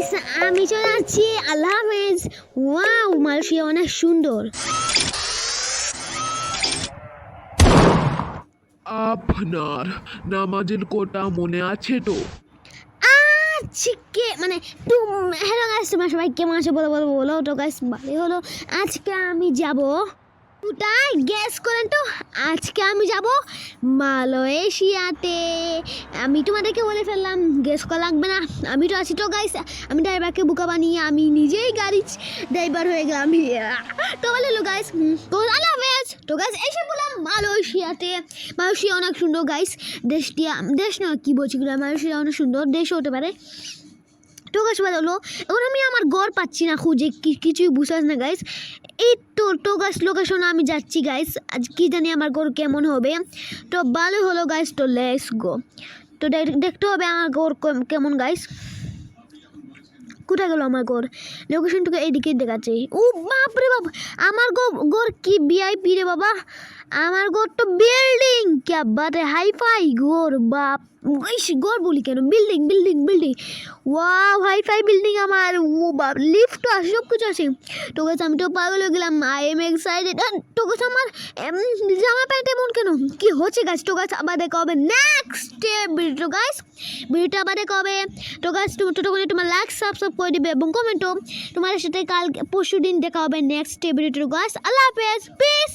Guys আমি চলে যাচ্ছি। আল্লাহ হাফেজ। ওয়াও, মালয়েশিয়া অনেক সুন্দর। আপনার নামাজের কোটা মনে আছে তো? আজকে মানে হ্যালো গাইস, তোমরা সবাই কেমন আছো বলো বলো বলো তো গাইস। ভালোই হলো। আজকে আমি যাব কোথায় গেস করেন তো। আজকে আমি যাব মালয়েশিয়াতে। আমি তোমাদেরকে বলে ফেললাম, গেস করা লাগবে না। আমি তো আছি তো গাইস। আমি ড্রাইভারকে বোকা বানিয়ে আমি নিজেই গাড়ি ড্রাইভার হয়ে গেলাম। তো বলে গাইস, তো আল্লাহ হাফেজ। তো গাইস এসে বললাম মালয়েশিয়াতে। মালয়েশিয়া অনেক সুন্দর গাইস। দেশ নয় কি বলছি, মালয়েশিয়া অনেক সুন্দর দেশও হতে পারে। তো গাছ ভালো হলো। এখন আমি আমার ঘর পাচ্ছি না খুঁজে, কিছুই বুঝাস না গাইস। এই তো গাছ লোকেশন আমি যাচ্ছি গাইস। আজ কি জানি আমার ঘর কেমন হবে। তো ভালো হলো গাইস। তো লেটস গো। তো দেখতে হবে আমার ঘর কেমন গাইস। কোথায় গেল আমার ঘর? লোকেশনটুকু এইদিকে দেখাচ্ছে। ও বাপরে বাপ, আমার ঘর কি ভিআইপি রে বাবা। আমার ঘর তো বিল্ডিং, ক্যা বাত है, হাইফাই ঘর। বাপ ঘর বলি কেন, building building building. Wow, hi fi building আমার। ও বাপ, লিফট তো আছে, সব কিছু আছে। তো গাছ আমি তো পাগল হয়ে গেলাম। I am excited. তো গাছ আমার জামা প্যান্ট এমন কেন, কি হচ্ছে গাছ? তো গাছ আবার দেখা হবে নেক্সট ভিডিও গাইস। ভিডিওটা আবার দেখা হবে। তো গাছ তুমি তোমার লাইক সাবস্ক্রাইব করে দিবে এবং কমেন্টও। তোমার সাথে কাল পরশু দিন দেখা হবে নেক্সট ভিডিওতে গাইস। আল্লাহ হাফেজ, পিস।